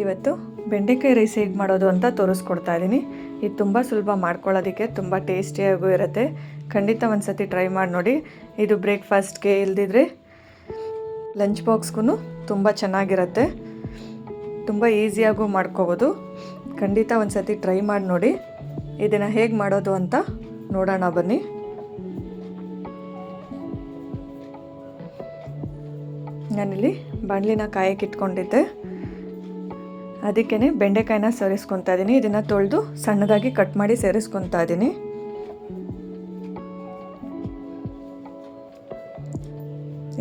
ಇವತ್ತು ಬೆಂಡೆಕಾಯಿ ರೈಸ್ ಹೇಗೆ ಮಾಡೋದು ಅಂತ ತೋರಿಸ್ಕೊಡ್ತಾ ಇದ್ದೀನಿ. ಇದು ತುಂಬ ಸುಲಭ ಮಾಡ್ಕೊಳ್ಳೋದಕ್ಕೆ, ತುಂಬ ಟೇಸ್ಟಿಯಾಗೂ ಇರುತ್ತೆ. ಖಂಡಿತ ಒಂದು ಸತಿ ಟ್ರೈ ಮಾಡಿ ನೋಡಿ. ಇದು ಬ್ರೇಕ್ಫಾಸ್ಟ್ಗೆ ಇಲ್ದಿದ್ರೆ ಲಂಚ್ ಬಾಕ್ಸ್ಗೂ ತುಂಬ ಚೆನ್ನಾಗಿರುತ್ತೆ. ತುಂಬ ಈಸಿಯಾಗೂ ಮಾಡ್ಕೋಬೋದು. ಖಂಡಿತ ಒಂದು ಸತಿ ಟ್ರೈ ಮಾಡಿ ನೋಡಿ. ಇದನ್ನು ಹೇಗೆ ಮಾಡೋದು ಅಂತ ನೋಡೋಣ ಬನ್ನಿ. ನಾನಿಲ್ಲಿ ಬಾಣಲಿನ ಕಾಯಕ್ಕೆ ಇಟ್ಕೊಂಡಿದ್ದೆ. ಅದಕ್ಕೇ ಬೆಂಡೆಕಾಯಿನ ಸೇರಿಸ್ಕೊತಾ ಇದ್ದೀನಿ. ಇದನ್ನು ತೊಳೆದು ಸಣ್ಣದಾಗಿ ಕಟ್ ಮಾಡಿ ಸೇರಿಸ್ಕೊತಾ ಇದ್ದೀನಿ.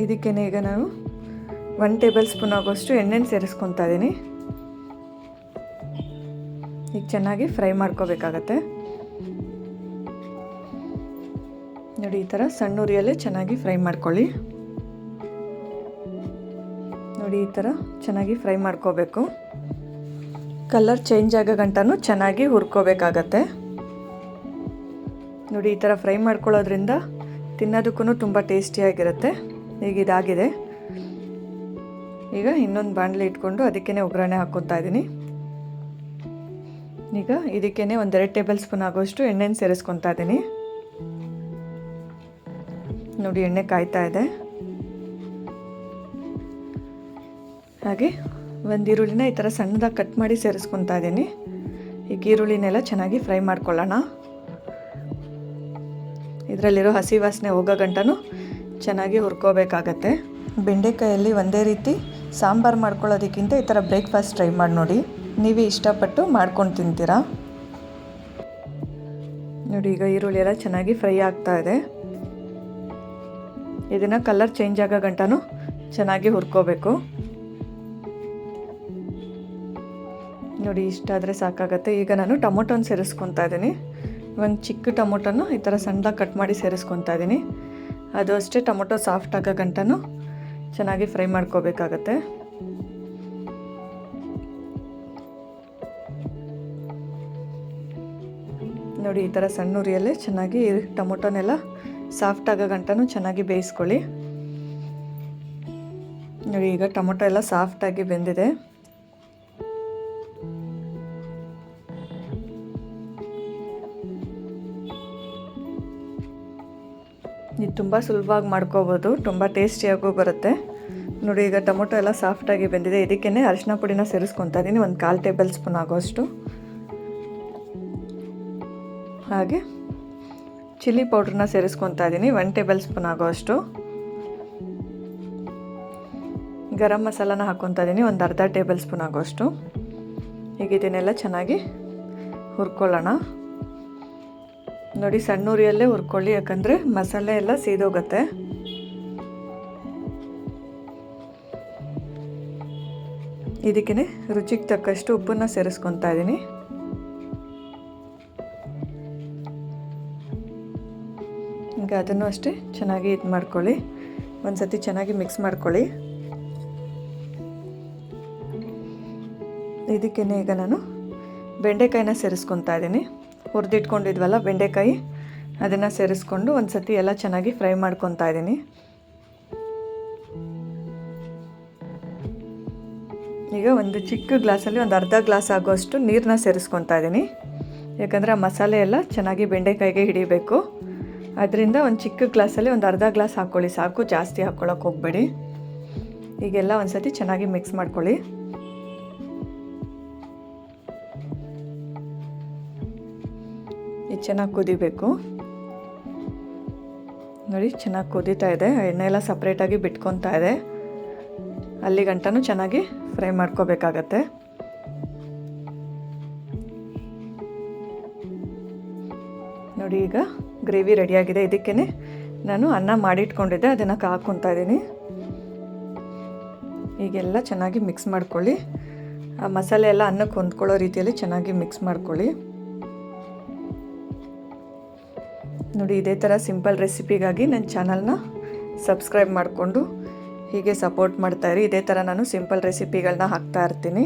ಇದಕ್ಕೇ ಈಗ ನಾನು 1 ಟೇಬಲ್ ಸ್ಪೂನ್ ಆಗೋಷ್ಟು ಎಣ್ಣೆನ ಸೇರಿಸ್ಕೊತಾ ಇದ್ದೀನಿ. ಈಗ ಚೆನ್ನಾಗಿ ಫ್ರೈ ಮಾಡ್ಕೋಬೇಕಾಗತ್ತೆ. ನೋಡಿ, ಈ ಥರ ಸಣ್ಣ ಉರಿಯಲ್ಲೇ ಚೆನ್ನಾಗಿ ಫ್ರೈ ಮಾಡ್ಕೊಳ್ಳಿ. ನೋಡಿ, ಈ ಥರ ಚೆನ್ನಾಗಿ ಫ್ರೈ ಮಾಡ್ಕೋಬೇಕು. ಕಲರ್ ಚೇಂಜ್ ಆಗೋ ಗಂಟನೂ ಚೆನ್ನಾಗಿ ಹುರ್ಕೋಬೇಕಾಗತ್ತೆ. ನೋಡಿ, ಈ ಥರ ಫ್ರೈ ಮಾಡ್ಕೊಳ್ಳೋದ್ರಿಂದ ತಿನ್ನೋದಕ್ಕೂ ತುಂಬ ಟೇಸ್ಟಿಯಾಗಿರುತ್ತೆ. ಈಗ ಇದಾಗಿದೆ. ಈಗ ಇನ್ನೊಂದು ಬಾಣಲೆ ಇಟ್ಕೊಂಡು ಅದಕ್ಕೇ ಒಗ್ಗರಣೆ ಹಾಕ್ಕೊತಾ ಇದ್ದೀನಿ. ಈಗ ಇದಕ್ಕೇ 1-2 ಟೇಬಲ್ ಸ್ಪೂನ್ ಆಗೋಷ್ಟು ಎಣ್ಣೆನ ಸೇರಿಸ್ಕೊತಾ ಇದ್ದೀನಿ. ನೋಡಿ, ಎಣ್ಣೆ ಕಾಯ್ತಾ ಇದೆ. ಹಾಗೆ ಒಂದು ಈರುಳ್ಳಿನ ಈ ಥರ ಸಣ್ಣದಾಗಿ ಕಟ್ ಮಾಡಿ ಸೇರಿಸ್ಕೊತಾ ಇದ್ದೀನಿ. ಈಗ ಈರುಳ್ಳಿನೆಲ್ಲ ಚೆನ್ನಾಗಿ ಫ್ರೈ ಮಾಡ್ಕೊಳ್ಳೋಣ. ಇದರಲ್ಲಿರೋ ಹಸಿ ವಾಸನೆ ಹೋಗೋ ಗಂಟನೂ ಚೆನ್ನಾಗಿ ಹುರ್ಕೋಬೇಕಾಗತ್ತೆ. ಬೆಂಡೆಕಾಯಲ್ಲಿ ಒಂದೇ ರೀತಿ ಸಾಂಬಾರು ಮಾಡ್ಕೊಳ್ಳೋದಕ್ಕಿಂತ ಈ ಥರ ಬ್ರೇಕ್ಫಾಸ್ಟ್ ಟ್ರೈ ಮಾಡಿ ನೋಡಿ. ನೀವೇ ಇಷ್ಟಪಟ್ಟು ಮಾಡ್ಕೊಂಡು ತಿಂತೀರಾ. ನೋಡಿ, ಈಗ ಈರುಳ್ಳಿ ಎಲ್ಲ ಚೆನ್ನಾಗಿ ಫ್ರೈ ಆಗ್ತಾ ಇದೆ. ಇದನ್ನು ಕಲರ್ ಚೇಂಜ್ ಆಗೋ ಗಂಟನೂ ಚೆನ್ನಾಗಿ ಹುರ್ಕೋಬೇಕು. ನೋಡಿ, ಇಷ್ಟಾದರೆ ಸಾಕಾಗತ್ತೆ. ಈಗ ನಾನು ಟೊಮೊಟೊನ ಸೇರಿಸ್ಕೊತಾ ಇದ್ದೀನಿ. ಒಂದು ಚಿಕ್ಕ ಟೊಮೊಟೊನ ಈ ಥರ ಸಣ್ಣದಾಗಿ ಕಟ್ ಮಾಡಿ ಸೇರಿಸ್ಕೊತಾ ಇದ್ದೀನಿ. ಅದು ಅಷ್ಟೇ ಟೊಮೊಟೊ ಸಾಫ್ಟ್ ಆಗೋ ಗಂಟನೂ ಚೆನ್ನಾಗಿ ಫ್ರೈ ಮಾಡ್ಕೋಬೇಕಾಗತ್ತೆ. ನೋಡಿ, ಈ ಥರ ಸಣ್ಣ ಉರಿಯಲ್ಲೇ ಚೆನ್ನಾಗಿ ಟೊಮೊಟೊನೆಲ್ಲ ಸಾಫ್ಟ್ ಆಗೋ ಗಂಟನೂ ಚೆನ್ನಾಗಿ ಬೇಯಿಸ್ಕೊಳ್ಳಿ. ನೋಡಿ, ಈಗ ಟೊಮೊಟೊ ಎಲ್ಲ ಸಾಫ್ಟಾಗಿ ಬೆಂದಿದೆ. ಇದು ತುಂಬ ಸುಲಭವಾಗಿ ಮಾಡ್ಕೋಬೋದು, ತುಂಬ ಟೇಸ್ಟಿಯಾಗೂ ಬರುತ್ತೆ. ನೋಡಿ, ಈಗ ಟೊಮೊಟೊ ಎಲ್ಲ ಸಾಫ್ಟಾಗಿ ಬೆಂದಿದೆ. ಇದಕ್ಕೇ ಅರಿಶಿನ ಪುಡಿನ ಸೇರಿಸ್ಕೊತಾ ಇದ್ದೀನಿ, 1/4 ಟೇಬಲ್ ಸ್ಪೂನ್ ಆಗೋಷ್ಟು. ಹಾಗೆ ಚಿಲ್ಲಿ ಪೌಡ್ರನ್ನ ಸೇರಿಸ್ಕೊತಾ ಇದ್ದೀನಿ, 1 ಟೇಬಲ್ ಸ್ಪೂನ್ ಆಗೋಷ್ಟು. ಗರಂ ಮಸಾಲಾನ ಹಾಕ್ಕೊತಾ ಇದ್ದೀನಿ, 1/2 ಟೇಬಲ್ ಸ್ಪೂನ್ ಆಗೋಷ್ಟು. ಈಗ ಇದನ್ನೆಲ್ಲ ಚೆನ್ನಾಗಿ ಹುರ್ಕೊಳ್ಳೋಣ. ನೋಡಿ, ಸಣ್ಣ ಉರಿಯಲ್ಲೇ ಹುರ್ಕೊಳ್ಳಿ, ಯಾಕಂದರೆ ಮಸಾಲೆ ಎಲ್ಲ ಸೀದೋಗುತ್ತೆ. ಇದಕ್ಕೇ ರುಚಿಗೆ ತಕ್ಕಷ್ಟು ಉಪ್ಪನ್ನು ಸೇರಿಸ್ಕೊತಾ ಇದ್ದೀನಿ. ಈಗ ಅದನ್ನು ಅಷ್ಟೇ ಚೆನ್ನಾಗಿ ಇದು ಮಾಡ್ಕೊಳ್ಳಿ. ಒಂದು ಸತಿ ಚೆನ್ನಾಗಿ ಮಿಕ್ಸ್ ಮಾಡ್ಕೊಳ್ಳಿ. ಇದಕ್ಕೇ ಈಗ ನಾನು ಬೆಂಡೆಕಾಯಿನ ಸೇರಿಸ್ಕೊತಾ ಇದ್ದೀನಿ. ಹುರಿದಿಟ್ಕೊಂಡಿದ್ವಲ್ಲ ಬೆಂಡೆಕಾಯಿ, ಅದನ್ನು ಸೇರಿಸ್ಕೊಂಡು ಒಂದು ಸತಿ ಎಲ್ಲ ಚೆನ್ನಾಗಿ ಫ್ರೈ ಮಾಡ್ಕೊತಾ ಇದ್ದೀನಿ. ಈಗ ಒಂದು ಚಿಕ್ಕ ಗ್ಲಾಸಲ್ಲಿ 1/2 ಗ್ಲಾಸ್ ಆಗೋಷ್ಟು ನೀರನ್ನ ಸೇರಿಸ್ಕೊತಾ ಇದ್ದೀನಿ. ಯಾಕಂದರೆ ಆ ಮಸಾಲೆ ಎಲ್ಲ ಚೆನ್ನಾಗಿ ಬೆಂಡೆಕಾಯಿಗೆ ಹಿಡಿಬೇಕು. ಅದರಿಂದ ಒಂದು ಚಿಕ್ಕ ಗ್ಲಾಸಲ್ಲಿ 1/2 ಗ್ಲಾಸ್ ಹಾಕ್ಕೊಳ್ಳಿ ಸಾಕು, ಜಾಸ್ತಿ ಹಾಕ್ಕೊಳ್ಳೋಕೆ ಹೋಗಬೇಡಿ. ಈಗೆಲ್ಲ ಒಂದು ಸತಿ ಚೆನ್ನಾಗಿ ಮಿಕ್ಸ್ ಮಾಡ್ಕೊಳ್ಳಿ. ಇದು ಚೆನ್ನಾಗಿ ಕುದಿಬೇಕು. ನೋಡಿ, ಚೆನ್ನಾಗಿ ಕುದೀತಾ ಇದೆ. ಎಣ್ಣೆ ಎಲ್ಲ ಸಪ್ರೇಟಾಗಿ ಬಿಟ್ಕೊತಾ ಇದೆ. ಅಲ್ಲಿ ಗಂಟನೂ ಚೆನ್ನಾಗಿ ಫ್ರೈ ಮಾಡ್ಕೋಬೇಕಾಗತ್ತೆ. ನೋಡಿ, ಈಗ ಗ್ರೇವಿ ರೆಡಿಯಾಗಿದೆ. ಇದಕ್ಕೇ ನಾನು ಅನ್ನ ಮಾಡಿಟ್ಕೊಂಡಿದ್ದೆ, ಅದನ್ನು ಹಾಕ್ಕೊತಾ ಇದ್ದೀನಿ. ಈಗೆಲ್ಲ ಚೆನ್ನಾಗಿ ಮಿಕ್ಸ್ ಮಾಡ್ಕೊಳ್ಳಿ. ಆ ಮಸಾಲೆ ಎಲ್ಲ ಅನ್ನಕ್ಕೆ ಹೊಂದ್ಕೊಳ್ಳೋ ರೀತಿಯಲ್ಲಿ ಚೆನ್ನಾಗಿ ಮಿಕ್ಸ್ ಮಾಡ್ಕೊಳ್ಳಿ. ನೋಡಿ, ಇದೇ ಥರ ಸಿಂಪಲ್ ರೆಸಿಪಿಗಾಗಿ ನನ್ನ ಚಾನಲ್ನ ಸಬ್ಸ್ಕ್ರೈಬ್ ಮಾಡಿಕೊಂಡು ಹೀಗೆ ಸಪೋರ್ಟ್ ಮಾಡ್ತಾಯಿರಿ. ಇದೇ ಥರ ನಾನು ಸಿಂಪಲ್ ರೆಸಿಪಿಗಳನ್ನ ಹಾಕ್ತಾ ಇರ್ತೀನಿ.